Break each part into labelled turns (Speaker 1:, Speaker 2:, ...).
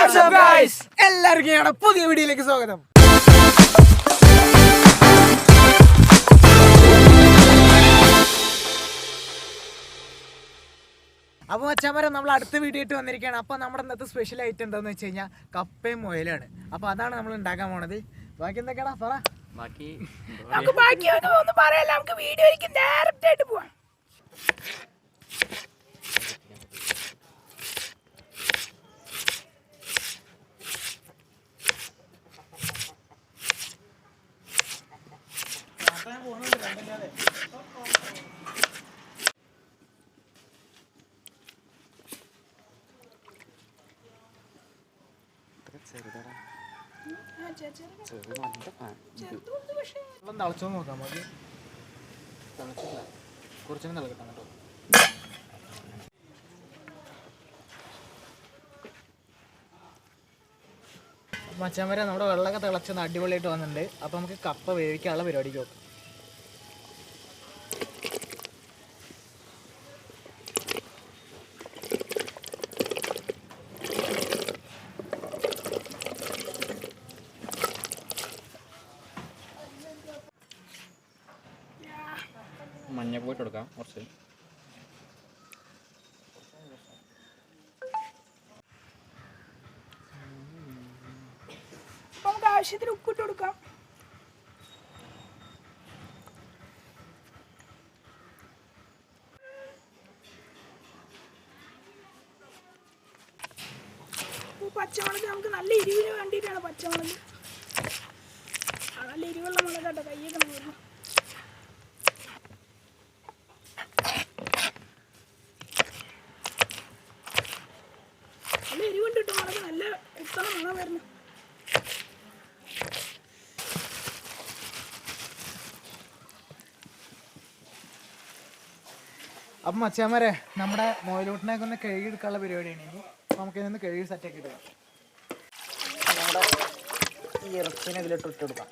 Speaker 1: What's up guys? എല്ലാവർക്കും പുതിയ വീഡിയോയിലേക്ക് സ്വാഗതം. അപ്പോൾ മച്ചാമാരെ നമ്മൾ അടുത്ത വീഡിയോ ആയിട്ട് വന്നിരിക്കുകയാണ്. അപ്പോൾ നമ്മുടെ ഇന്നത്തെ സ്പെഷ്യൽ ഐറ്റം എന്താണെന്ന് വെച്ച് കഴിഞ്ഞാൽ കപ്പയും മുയലാണ്. അപ്പോൾ അതാണ് നമ്മൾ ഉണ്ടാക്കാൻ പോണത്. ബാക്കി എന്തൊക്കെയാടാ പറ.
Speaker 2: ഒന്നും പറയല്ല, നമുക്ക് വീഡിയോയിലേക്ക് ഡയറക്റ്റ് ആയിട്ട് പോവാം.
Speaker 1: തിളച്ചോ നോക്കാം. മതി തിളച്ചില്ല, കുറച്ചും തിളക്കട്ടെ കേട്ടോ. മച്ചാൻ നമ്മുടെ വെള്ളമൊക്കെ തിളച്ചൊന്ന് അടിപൊളിയായിട്ട് വന്നിട്ടുണ്ട്. അപ്പോൾ നമുക്ക് കപ്പ വേവിക്കാനുള്ള പരിപാടിക്ക് നോക്കാം.
Speaker 3: മഞ്ഞപ്പൊടി കൊടുക്കാം കുറച്ച്.
Speaker 2: നമുക്ക് ആവശ്യത്തിന് ഉപ്പിട്ട് കൊടുക്കാം. പച്ചമുളക് നമുക്ക് നല്ല എരിവിന് വേണ്ടിയിട്ടാണ് പച്ചമുളക്. നല്ല എരിവുള്ള മുളകാട്ടോ, കയ്യൊക്കെ നോക്കുന്നു. നല്ല എരിവുണ്ട് കേട്ടോ മുളക്, നല്ല ഉത്തമ മണം വരുന്നു.
Speaker 1: അപ്പം മച്ചാന്മാരെ നമ്മുടെ മോയിലോട്ടിനൊക്കെ ഒന്ന് കഴുകിയെടുക്കാനുള്ള പരിപാടിയാണ് ഇനി. അപ്പോൾ നമുക്കിതൊന്ന് കഴുകി സെറ്റാക്കി ഇടാം. നമ്മുടെ ഈ ഇറച്ചിനെ ഇതിലിട്ട് ഇട്ടെടുക്കാം.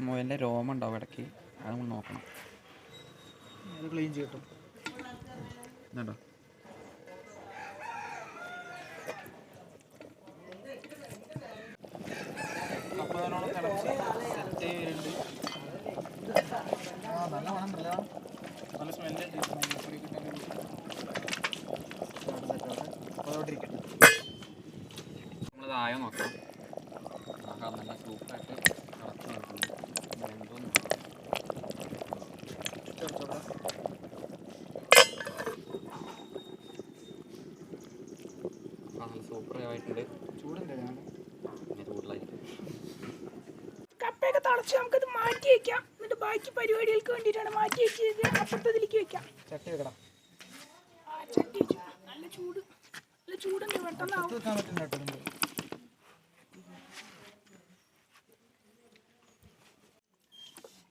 Speaker 3: മുയലിൻ്റെ രോമം ഉണ്ടാവും ഇടയ്ക്ക്, അത് നമ്മൾ നോക്കണം.
Speaker 1: അത് ക്ലീൻ ചെയ്യട്ടും
Speaker 3: കേട്ടോ.
Speaker 1: അപ്പോൾ അതിനോട് തിളച്ച് സെറ്റ് വരുന്നുണ്ട്. ആ നല്ല മണം ഉണ്ടല്ലോ, നല്ല സ്മെല്ലുണ്ട്. മഞ്ഞപ്പൊടി കിട്ടാൻ അപ്പോൾ അതോടെ ഇരിക്കട്ടെ.
Speaker 3: നമ്മളത് ആയോ നോക്കാം. നല്ല സൂപ്പായിട്ട് കറക്റ്റ് നോക്കണം. നല്ല സൂപ്പറായിട്ടുണ്ട്.
Speaker 1: ചൂടുണ്ട്,
Speaker 3: ചൂടിലായിട്ട്
Speaker 2: കപ്പയൊക്കെ തിളച്ച് നമുക്കത് മാറ്റി വെക്കാം. എന്നിട്ട് ബാക്കി പരിപാടികൾക്ക് വേണ്ടിയിട്ടാണ് മാറ്റി വെച്ചത്. അപ്പുറത്തതിലേക്ക് വെക്കാം.
Speaker 1: ചട്ടി വെക്കണം.
Speaker 2: ചട്ടി വെച്ചു. നല്ല ചൂട്, നല്ല ചൂടുണ്ട്. പെട്ടെന്നാവും.
Speaker 1: വെക്കാൻ പറ്റുന്ന കേട്ടോ.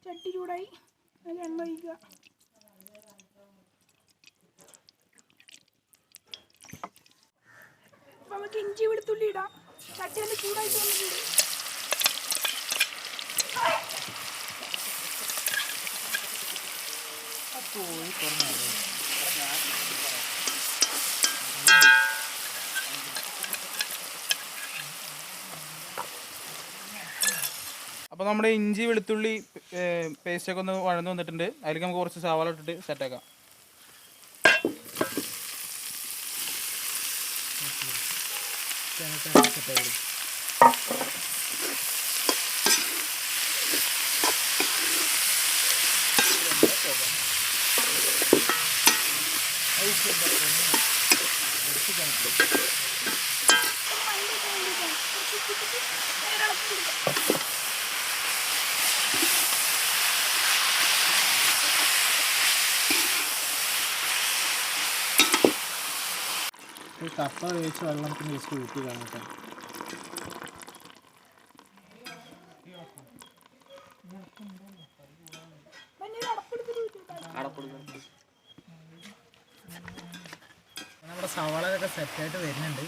Speaker 2: ചട്ടി ചൂടായി, അതിൽ എണ്ണ ഒഴിക്കുക. അപ്പം നമുക്ക് ഇഞ്ചി വെളുത്തുള്ളി ഇടാം. ചട്ടി ഒന്ന് ചൂടായിട്ട് വന്നിട്ടുണ്ട്.
Speaker 4: അപ്പോൾ നമ്മുടെ ഇഞ്ചി വെളുത്തുള്ളി പേസ്റ്റൊക്കെ ഒന്ന് വഴന്ന് വന്നിട്ടുണ്ട്. അതിലേക്ക് നമുക്ക് കുറച്ച് സവാള ഇട്ടിട്ട് സെറ്റാക്കാം.
Speaker 1: കപ്പ വേവിച്ച് വെള്ളത്തിന് വെച്ച് ഊറ്റി കാണട്ടെ. നമ്മുടെ സവാളൊക്കെ സെറ്റായിട്ട് വരുന്നുണ്ട്.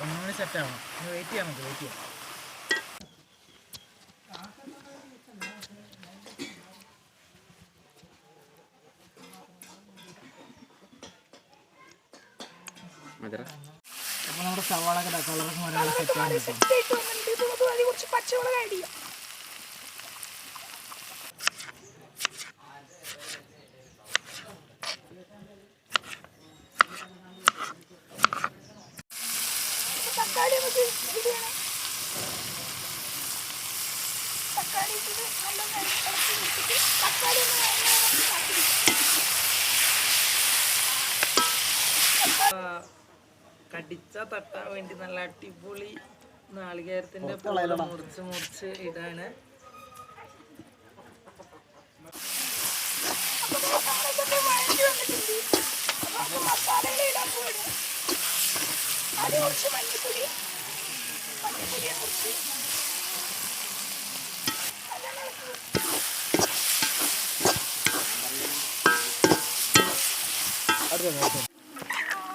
Speaker 1: ഒന്നും കൂടി സെറ്റാവണം. വെയിറ്റ് ചെയ്യാം, നമുക്ക് വെയിറ്റ് ചെയ്യാം. അപ്പോൾ നമ്മുടെ സവാളൊക്കെ കളറൊക്കെ മലയാളം സെറ്റാണ്.
Speaker 2: കുറച്ച് പച്ചമുളക് ആഡ് ചെയ്യാം. തക്കാളി നമുക്ക് ഇടണം. തക്കാളി ഇട്ടിട്ട് നല്ലോണം ഇളക്കി വെച്ചിട്ട് തക്കാളി ഒന്ന്
Speaker 5: കടിച്ച തട്ടാൻ വേണ്ടി നല്ല അടിപൊളി നാളികേരത്തിന്റെ മുറിച്ച് ഇടാണ്.
Speaker 2: മസാലകൾ ഇടാൻ പോയിട്ട് ആദ്യം കുറച്ച് മഞ്ഞപ്പൊടിയെ കുറിച്ച്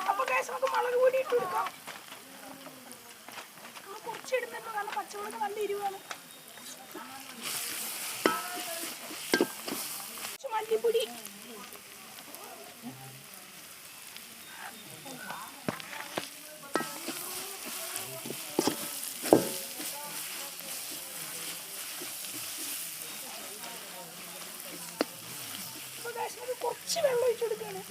Speaker 2: അപ്പൊ നമുക്ക് മുളക് പൊടി ഇട്ട് കൊടുക്കാം. നമ്മൾ കുറച്ചിടുന്നപ്പോൾ നല്ല പച്ചമുളക് നല്ല എരിവാണ്. മല്ലിപ്പൊടി, കുറച്ച് വെള്ളം ഒഴിച്ചു കൊടുക്കുകയാണ്.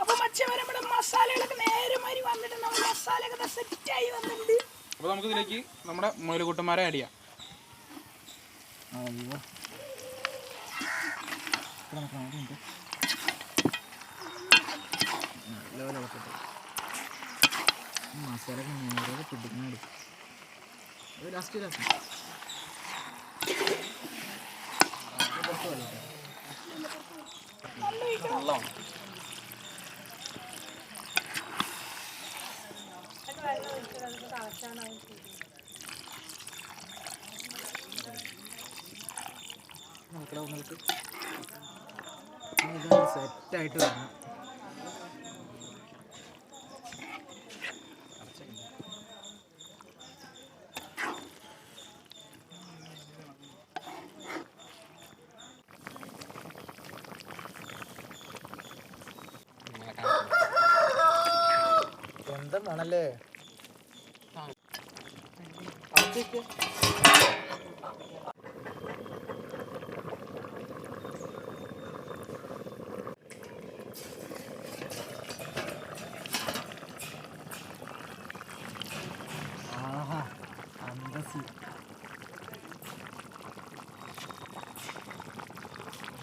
Speaker 2: അപ്പൊ മച്ചവരെ നമ്മുടെ മസാലകളൊക്കെ നേരെ മാറി വന്നിട്ട് നമ്മുടെ മസാലയൊക്കെ സെറ്റായി വന്നിട്ടുണ്ട്.
Speaker 4: അപ്പോൾ നമുക്ക് ഇതിലേക്ക് നമ്മുടെ മുയലുകുട്ടന്മാരെ ആഡ് ചെയ്യാം.
Speaker 1: മസാലയൊക്കെ നേരെ പിടിക്കണം. ലാസ്റ്റ് ഇതാണ് സെറ്റായിട്ട് വരണം. എന്താ മണല്ലേ? ആഹാ, അന്തസി.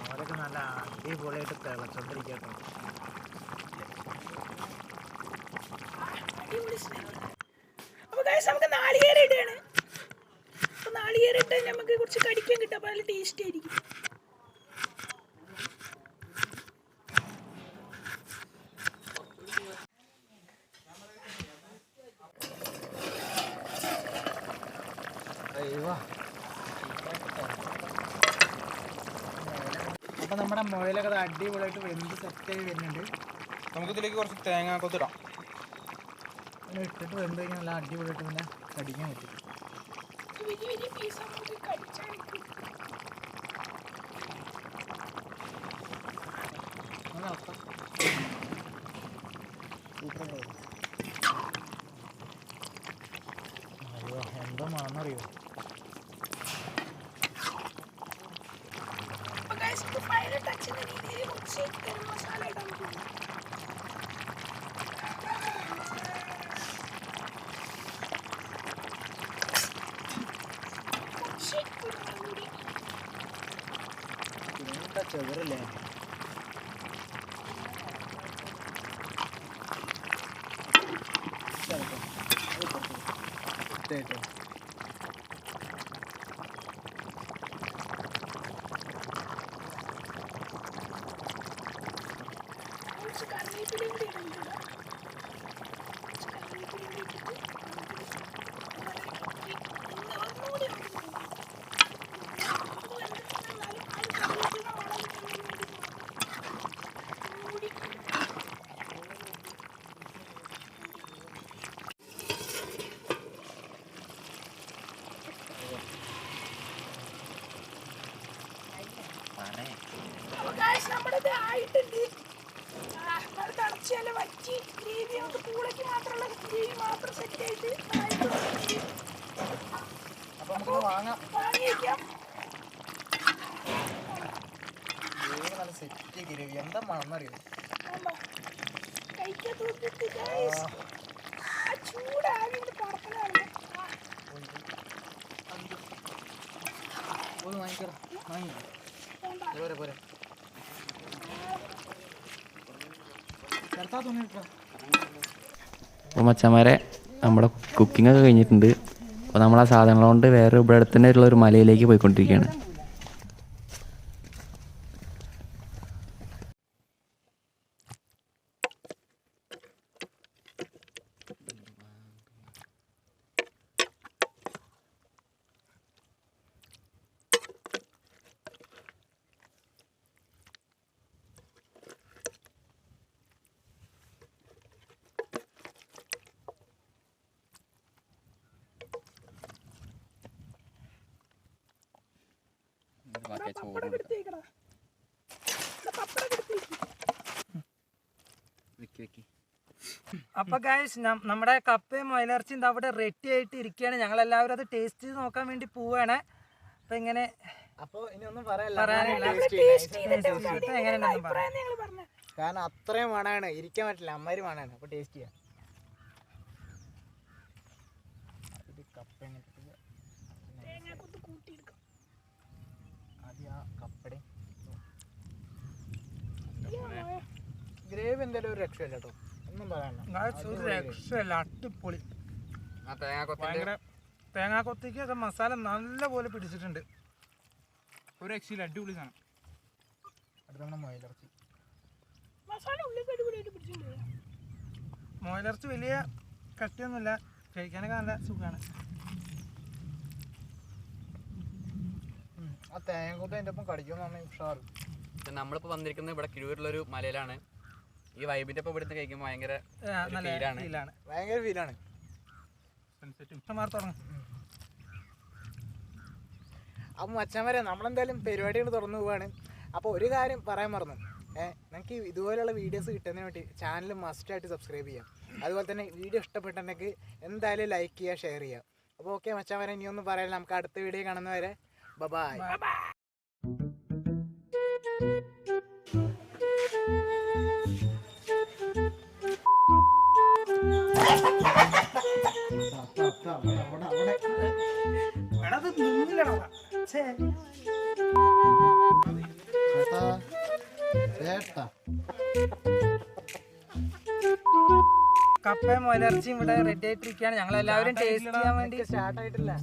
Speaker 1: അവരൊക്കെ നല്ല അടിപൊളിയായിട്ട് തിളച്ചോണ്ടിരിക്കട്ടോ.
Speaker 2: അപ്പൊ നമുക്ക് നാളികേരം ഇടുകയാണ്. അപ്പൊ നാളികേരം ഇട്ട് നമുക്ക് കുറച്ച് കടിക്കാൻ കിട്ടും. അപ്പൊ നല്ല ടേസ്റ്റ് ആയിരിക്കും.
Speaker 1: അപ്പൊ നമ്മുടെ മുയലൊക്കെ അടിപൊളിയായിട്ട് വെന്ത് സെറ്റായി വരുന്നുണ്ട്.
Speaker 4: നമുക്കിതിലേക്ക് കുറച്ച് തേങ്ങ കൊത്തിടാം.
Speaker 1: അങ്ങനെ ഇട്ടിട്ട് വെന്ത് കഴിഞ്ഞാൽ നല്ല അടിപൊളിയായിട്ട് പിന്നെ കടിക്കാൻ പറ്റും.
Speaker 2: വലിയ വലിയ പീസ് നമുക്ക് കടിച്ചാൽ
Speaker 1: അയ്യോ, എന്താ മണന്നറിയോ?
Speaker 2: ഫൈനൽ ടച്ചിന്റെ രീതിയിൽ കുറച്ച് ഗരം മസാല ഇടാൻ പോകും. കുറച്ച് കുരുമുളകുപൊടി,
Speaker 1: ചെറുതല്ലേ? കേട്ടോ,
Speaker 2: കുറച്ച് കറി നമ്മുടെ ആയിട്ടുണ്ട്. തറച്ചല്ല വറ്റി ഗ്രേവി നമുക്ക് പൂളയ്ക്ക് മാത്രമുള്ള ഗ്രേവി മാത്രം സെറ്റ് ആയിട്ട് വാങ്ങിയേക്കാം.
Speaker 1: എന്താ മണന്നറിയോ?
Speaker 2: കഴിക്കാത്ത ചൂടാകെ പറക്കലാണ്.
Speaker 3: അപ്പോൾ മച്ചന്മാരെ നമ്മുടെ കുക്കിംഗ് ഒക്കെ കഴിഞ്ഞിട്ടുണ്ട്. അപ്പോൾ നമ്മൾ ആ സാധനങ്ങൾ കൊണ്ട് വേറെ ഇവിടെ അടുത്ത് തന്നെ ഉള്ള ഒരു മലയിലേക്ക് പോയിക്കൊണ്ടിരിക്കുകയാണ്.
Speaker 5: അപ്പൊ ഗൈസ് നമ്മുടെ കപ്പയും മൊയിലിറച്ചിയും ഇതാ അവിടെ റെഡി ആയിട്ട് ഇരിക്കുകയാണ്. ഞങ്ങൾ എല്ലാവരും അത് ടേസ്റ്റ് ചെയ്ത് നോക്കാൻ വേണ്ടി പോവാണ്. അപ്പൊ ഇങ്ങനെ
Speaker 1: കാരണം അത്രയും മണാണ്, ഇരിക്കാൻ പറ്റില്ല, അമ്മര് മണാണ്. അപ്പൊ ടേസ്റ്റ് ചെയ്യാം. ഗ്രേവി എന്തായാലും ഒരു രക്ഷയില്ല കേട്ടോ, ഒന്നും പറയാനില്ല.
Speaker 5: അടിപൊളി തേങ്ങാക്കൊത്തിക്ക് അത് മസാല നല്ല പോലെ പിടിച്ചിട്ടുണ്ട്.
Speaker 4: ഒരു രക്ഷയില്ല, അടിപൊളി സാധനം.
Speaker 1: അടുത്ത മൊയിലിറച്ചി.
Speaker 5: മൊയിലിറച്ചി വലിയ കട്ടിയൊന്നുമില്ല, കഴിക്കാനൊക്കെ നല്ല സുഖമാണ്.
Speaker 1: ആ തേങ്ങ അതിൻ്റെ ഒപ്പം കടിക്കുമെന്നാണ് ഉഷാറ്.
Speaker 3: നമ്മളിപ്പോൾ വന്നിരിക്കുന്നത് ഇവിടെ കിഴൂരിലൊരു മലയിലാണ്. ഈ വൈബിൻ്റെ ഒപ്പം ഇവിടുന്ന് കഴിക്കുമ്പോൾ ഭയങ്കര
Speaker 1: ഫീലാണ്. അപ്പം മച്ചാന്മാരെ നമ്മളെന്തായാലും പരിപാടികൾ തുറന്നു പോവാണ്. അപ്പോൾ ഒരു കാര്യം പറയാൻ മറന്നു, നിങ്ങൾക്ക് ഇതുപോലെയുള്ള വീഡിയോസ് കിട്ടുന്നതിന് വേണ്ടി ചാനൽ മസ്റ്റായിട്ട് സബ്സ്ക്രൈബ് ചെയ്യാം. അതുപോലെ തന്നെ വീഡിയോ ഇഷ്ടപ്പെട്ടിട്ടുണ്ടെങ്കിൽ എന്തായാലും ലൈക്ക് ചെയ്യുക, ഷെയർ ചെയ്യുക. അപ്പോൾ ഓക്കെ മച്ചാന്മാരെ, ഇനിയൊന്നും പറയാനില്ല. നമുക്ക് അടുത്ത വീഡിയോ കാണുന്നവരെ ബൈ.
Speaker 5: കപ്പയും മൊയിലിറച്ചിയും ഇവിടെ റെഡി ആയിട്ടിരിക്കുകയാണ്. ഞങ്ങൾ എല്ലാവരും ടേസ്റ്റ് ചെയ്യാൻ വേണ്ടി
Speaker 1: സ്റ്റാർട്ട് ആയിട്ടില്ല.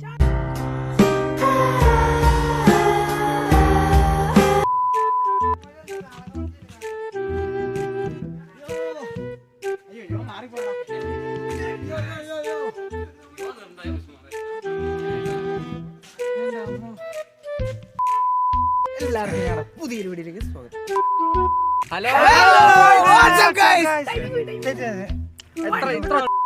Speaker 1: എല്ലാവർക്കും ഞങ്ങളുടെ പുതിയൊരു വീഡിയോയിലേക്ക് സ്വാഗതം.
Speaker 3: ഹലോ
Speaker 5: എത്ര